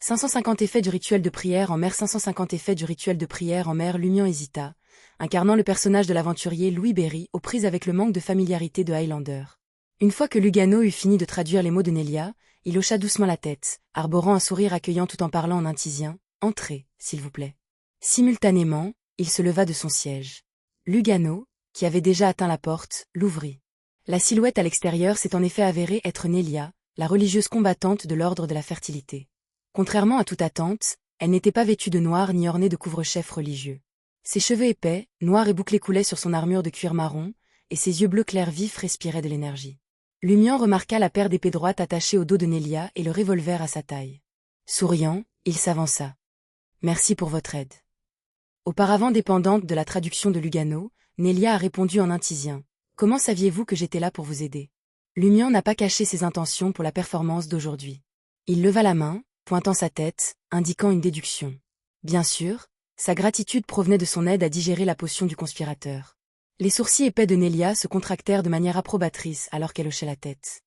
550 effets du rituel de prière en mer. 550 effets du rituel de prière en mer. Lumion hésita, incarnant le personnage de l'aventurier Louis Berry, aux prises avec le manque de familiarité de Highlander. Une fois que Lugano eut fini de traduire les mots de Nelia, il hocha doucement la tête, arborant un sourire accueillant tout en parlant en intisien. « Entrez, s'il vous plaît. » Simultanément, il se leva de son siège. Lugano, qui avait déjà atteint la porte, l'ouvrit. La silhouette à l'extérieur s'est en effet avérée être Nelia, la religieuse combattante de l'ordre de la fertilité. Contrairement à toute attente, elle n'était pas vêtue de noir ni ornée de couvre-chef religieux. Ses cheveux épais, noirs et bouclés coulaient sur son armure de cuir marron, et ses yeux bleus clairs vifs respiraient de l'énergie. Lumian remarqua la paire d'épées droites attachées au dos de Nelia et le revolver à sa taille. Souriant, il s'avança. « Merci pour votre aide. » Auparavant dépendante de la traduction de Lugano, Nelia a répondu en intisien. « Comment saviez-vous que j'étais là pour vous aider ?» Lumian n'a pas caché ses intentions pour la performance d'aujourd'hui. Il leva la main, pointant sa tête, indiquant une déduction. Bien sûr, sa gratitude provenait de son aide à digérer la potion du conspirateur. Les sourcils épais de Nelia se contractèrent de manière approbatrice alors qu'elle hochait la tête.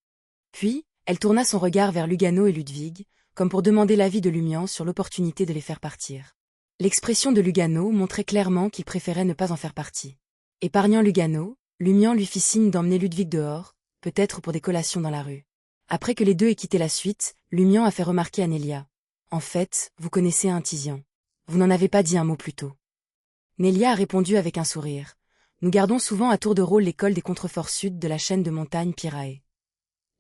Puis, elle tourna son regard vers Lugano et Ludwig, comme pour demander l'avis de Lumian sur l'opportunité de les faire partir. L'expression de Lugano montrait clairement qu'il préférait ne pas en faire partie. Épargnant Lugano, Lumian lui fit signe d'emmener Ludwig dehors, peut-être pour des collations dans la rue. Après que les deux aient quitté la suite, Lumian a fait remarquer à Nelia. « En fait, vous connaissez Intisian. Vous n'en avez pas dit un mot plus tôt. » Nelia a répondu avec un sourire. « Nous gardons souvent à tour de rôle l'école des contreforts sud de la chaîne de montagnes Pirae. »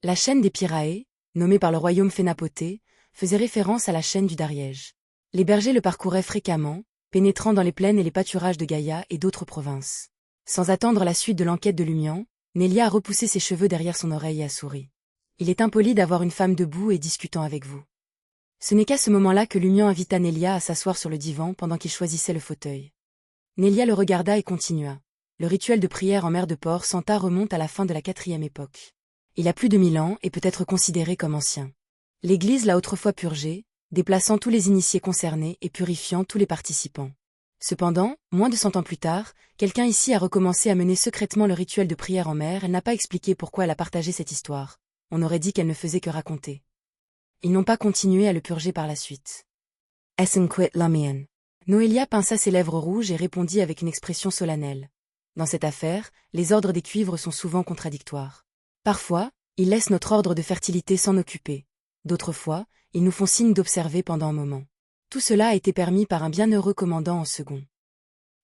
La chaîne des Pirae, nommée par le royaume Phénapoté, faisait référence à la chaîne du Dariège. Les bergers le parcouraient fréquemment, pénétrant dans les plaines et les pâturages de Gaïa et d'autres provinces. Sans attendre la suite de l'enquête de Lumian, Nelia a repoussé ses cheveux derrière son oreille et a souri. « Il est impoli d'avoir une femme debout et discutant avec vous. » Ce n'est qu'à ce moment-là que Lumian invita Nelia à s'asseoir sur le divan pendant qu'il choisissait le fauteuil. Nelia le regarda et continua. Le rituel de prière en mer de Port Santa remonte à la fin de la 4e époque. Il a plus de 1000 ans et peut être considéré comme ancien. L'Église l'a autrefois purgé, déplaçant tous les initiés concernés et purifiant tous les participants. Cependant, moins de 100 ans plus tard, quelqu'un ici a recommencé à mener secrètement le rituel de prière en mer. Elle n'a pas expliqué pourquoi elle a partagé cette histoire. On aurait dit qu'elle ne faisait que raconter. Ils n'ont pas continué à le purger par la suite. Essen quit Lumian. Noélia pinça ses lèvres rouges et répondit avec une expression solennelle. Dans cette affaire, les ordres des cuivres sont souvent contradictoires. Parfois, ils laissent notre ordre de fertilité s'en occuper. D'autres fois, ils nous font signe d'observer pendant un moment. Tout cela a été permis par un bienheureux commandant en second.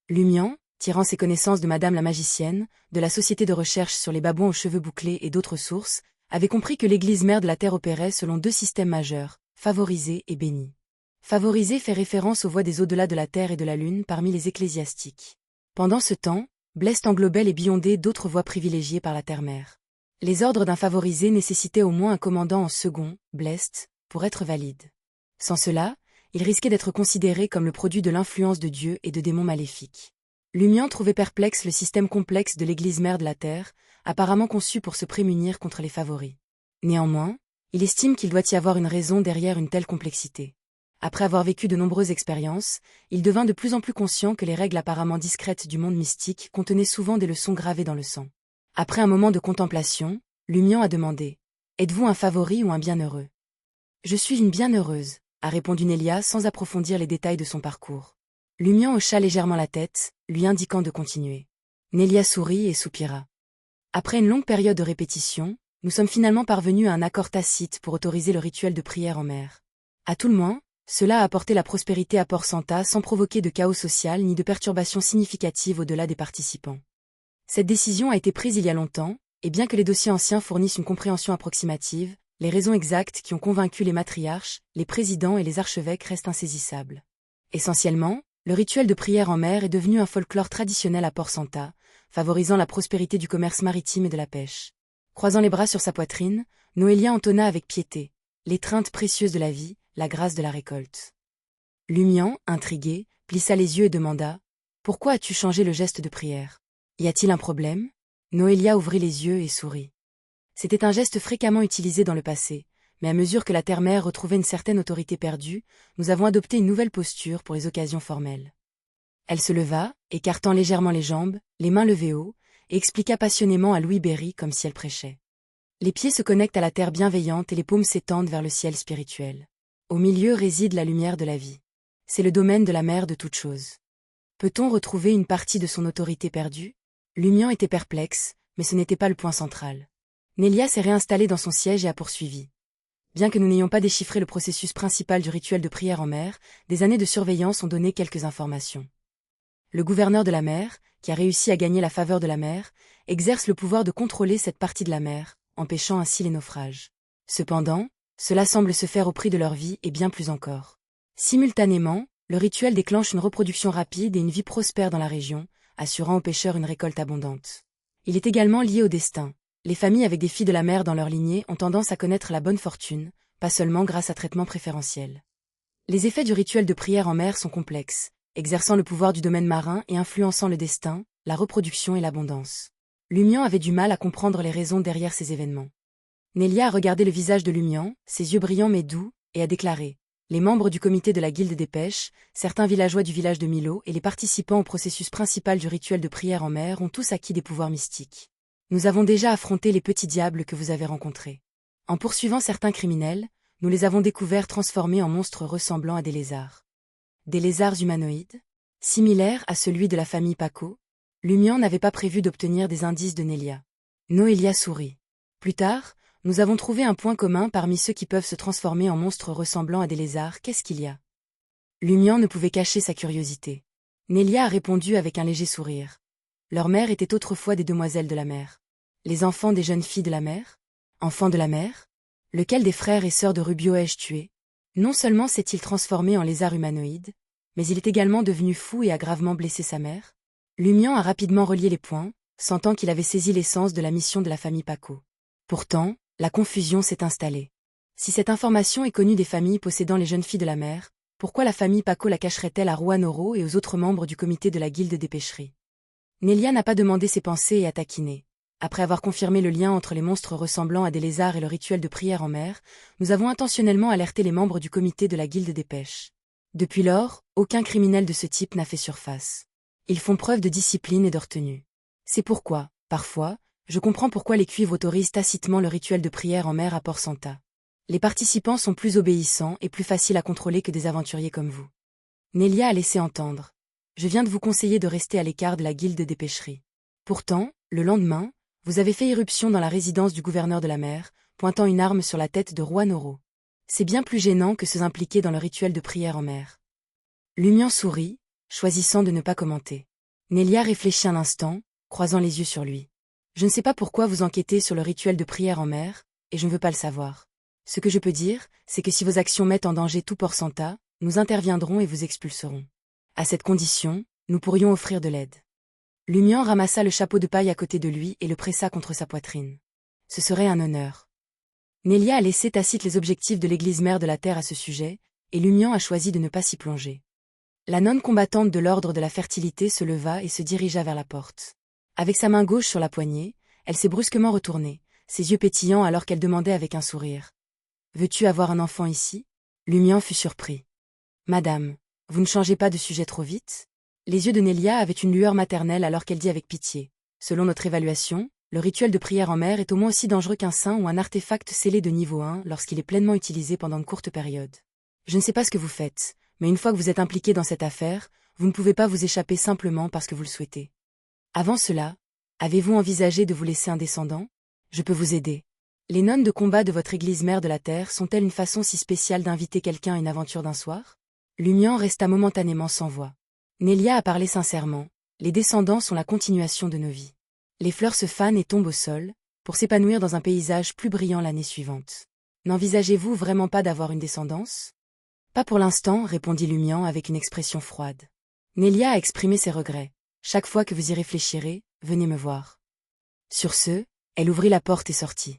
Lumian, tirant ses connaissances de Madame la magicienne, de la société de recherche sur les babouins aux cheveux bouclés et d'autres sources, avait compris que l'Église mère de la Terre opérait selon 2 systèmes majeurs, favorisé et béni. Favorisé fait référence aux voies des au-delà de la Terre et de la Lune parmi les ecclésiastiques. Pendant ce temps, Blest englobait les Biondés d'autres voies privilégiées par la Terre-Mère. Les ordres d'un favorisé nécessitaient au moins un commandant en second, Blest, pour être valides. Sans cela, il risquait d'être considéré comme le produit de l'influence de Dieu et de démons maléfiques. Lumian trouvait perplexe le système complexe de l'Église mère de la Terre, apparemment conçu pour se prémunir contre les favoris. Néanmoins, il estime qu'il doit y avoir une raison derrière une telle complexité. Après avoir vécu de nombreuses expériences, il devint de plus en plus conscient que les règles apparemment discrètes du monde mystique contenaient souvent des leçons gravées dans le sang. Après un moment de contemplation, Lumian a demandé « Êtes-vous un favori ou un bienheureux ?» « Je suis une bienheureuse », a répondu Nelia sans approfondir les détails de son parcours. Lumian hocha légèrement la tête, lui indiquant de continuer. Nelia sourit et soupira. Après une longue période de répétition, nous sommes finalement parvenus à un accord tacite pour autoriser le rituel de prière en mer. À tout le moins, cela a apporté la prospérité à Port Santa sans provoquer de chaos social ni de perturbations significatives au-delà des participants. Cette décision a été prise il y a longtemps, et bien que les dossiers anciens fournissent une compréhension approximative, les raisons exactes qui ont convaincu les matriarches, les présidents et les archevêques restent insaisissables. Essentiellement, le rituel de prière en mer est devenu un folklore traditionnel à Port Santa, favorisant la prospérité du commerce maritime et de la pêche. Croisant les bras sur sa poitrine, Noélia entonna avec piété « L'étreinte précieuse de la vie, la grâce de la récolte ». Lumian, intrigué, plissa les yeux et demanda « Pourquoi as-tu changé le geste de prière? Y a-t-il un problème ?» Noélia ouvrit les yeux et sourit. C'était un geste fréquemment utilisé dans le passé, mais à mesure que la Terre-Mère retrouvait une certaine autorité perdue, nous avons adopté une nouvelle posture pour les occasions formelles. Elle se leva, écartant légèrement les jambes, les mains levées haut, et expliqua passionnément à Louis Berry comme si elle prêchait. Les pieds se connectent à la terre bienveillante et les paumes s'étendent vers le ciel spirituel. Au milieu réside la lumière de la vie. C'est le domaine de la mère de toute chose. Peut-on retrouver une partie de son autorité perdue? Lumian était perplexe, mais ce n'était pas le point central. Nelia s'est réinstallée dans son siège et a poursuivi. Bien que nous n'ayons pas déchiffré le processus principal du rituel de prière en mer, des années de surveillance ont donné quelques informations. Le gouverneur de la mer, qui a réussi à gagner la faveur de la mer, exerce le pouvoir de contrôler cette partie de la mer, empêchant ainsi les naufrages. Cependant, cela semble se faire au prix de leur vie et bien plus encore. Simultanément, le rituel déclenche une reproduction rapide et une vie prospère dans la région, assurant aux pêcheurs une récolte abondante. Il est également lié au destin. Les familles avec des filles de la mer dans leur lignée ont tendance à connaître la bonne fortune, pas seulement grâce à traitement préférentiel. Les effets du rituel de prière en mer sont complexes, exerçant le pouvoir du domaine marin et influençant le destin, la reproduction et l'abondance. Lumian avait du mal à comprendre les raisons derrière ces événements. Nelia a regardé le visage de Lumian, ses yeux brillants mais doux, et a déclaré: les membres du comité de la guilde des pêches, certains villageois du village de Milo et les participants au processus principal du rituel de prière en mer ont tous acquis des pouvoirs mystiques. Nous avons déjà affronté les petits diables que vous avez rencontrés. En poursuivant certains criminels, nous les avons découverts transformés en monstres ressemblant à des lézards. Des lézards humanoïdes, similaires à celui de la famille Paco. Lumian n'avait pas prévu d'obtenir des indices de Nelia. Noélia sourit. Plus tard, nous avons trouvé un point commun parmi ceux qui peuvent se transformer en monstres ressemblant à des lézards. Qu'est-ce qu'il y a? Lumian ne pouvait cacher sa curiosité. Nelia a répondu avec un léger sourire. Leur mère était autrefois des demoiselles de la mer. Les enfants des jeunes filles de la mer? Enfants de la mer? Lequel des frères et sœurs de Rubio ai-je tué? Non seulement s'est-il transformé en lézard humanoïde, mais il est également devenu fou et a gravement blessé sa mère. Lumian a rapidement relié les points, sentant qu'il avait saisi l'essence de la mission de la famille Paco. Pourtant, la confusion s'est installée. Si cette information est connue des familles possédant les jeunes filles de la mer, pourquoi la famille Paco la cacherait-elle à Juan Oro et aux autres membres du comité de la guilde des pêcheries? Nelia n'a pas demandé ses pensées et a taquiné. Après avoir confirmé le lien entre les monstres ressemblant à des lézards et le rituel de prière en mer, nous avons intentionnellement alerté les membres du comité de la guilde des pêches. Depuis lors, aucun criminel de ce type n'a fait surface. Ils font preuve de discipline et de retenue. C'est pourquoi, parfois, je comprends pourquoi les cuivres autorisent tacitement le rituel de prière en mer à Port Santa. Les participants sont plus obéissants et plus faciles à contrôler que des aventuriers comme vous. Nelia a laissé entendre. Je viens de vous conseiller de rester à l'écart de la guilde des pêcheries. Pourtant, le lendemain, vous avez fait irruption dans la résidence du gouverneur de la mer, pointant une arme sur la tête de Juan Oro. C'est bien plus gênant que ceux impliqués dans le rituel de prière en mer. Lumian sourit, choisissant de ne pas commenter. Nelia réfléchit un instant, croisant les yeux sur lui. Je ne sais pas pourquoi vous enquêtez sur le rituel de prière en mer, et je ne veux pas le savoir. Ce que je peux dire, c'est que si vos actions mettent en danger tout Port Santa, nous interviendrons et vous expulserons. À cette condition, nous pourrions offrir de l'aide. Lumian ramassa le chapeau de paille à côté de lui et le pressa contre sa poitrine. Ce serait un honneur. Nelia a laissé tacites les objectifs de l'église mère de la terre à ce sujet, et Lumian a choisi de ne pas s'y plonger. La nonne combattante de l'ordre de la fertilité se leva et se dirigea vers la porte. Avec sa main gauche sur la poignée, elle s'est brusquement retournée, ses yeux pétillants alors qu'elle demandait avec un sourire. « Veux-tu avoir un enfant ici ?» Lumian fut surpris. « Madame, vous ne changez pas de sujet trop vite ?» Les yeux de Nelia avaient une lueur maternelle alors qu'elle dit avec pitié. Selon notre évaluation, le rituel de prière en mer est au moins aussi dangereux qu'un saint ou un artefact scellé de niveau 1 lorsqu'il est pleinement utilisé pendant une courte période. Je ne sais pas ce que vous faites, mais une fois que vous êtes impliqué dans cette affaire, vous ne pouvez pas vous échapper simplement parce que vous le souhaitez. Avant cela, avez-vous envisagé de vous laisser un descendant? Je peux vous aider. Les nonnes de combat de votre église mère de la terre sont-elles une façon si spéciale d'inviter quelqu'un à une aventure d'un soir? Lumian resta momentanément sans voix. Nelia a parlé sincèrement, les descendants sont la continuation de nos vies. Les fleurs se fanent et tombent au sol, pour s'épanouir dans un paysage plus brillant l'année suivante. N'envisagez-vous vraiment pas d'avoir une descendance? Pas pour l'instant, répondit Lumian avec une expression froide. Nelia a exprimé ses regrets. Chaque fois que vous y réfléchirez, venez me voir. Sur ce, elle ouvrit la porte et sortit.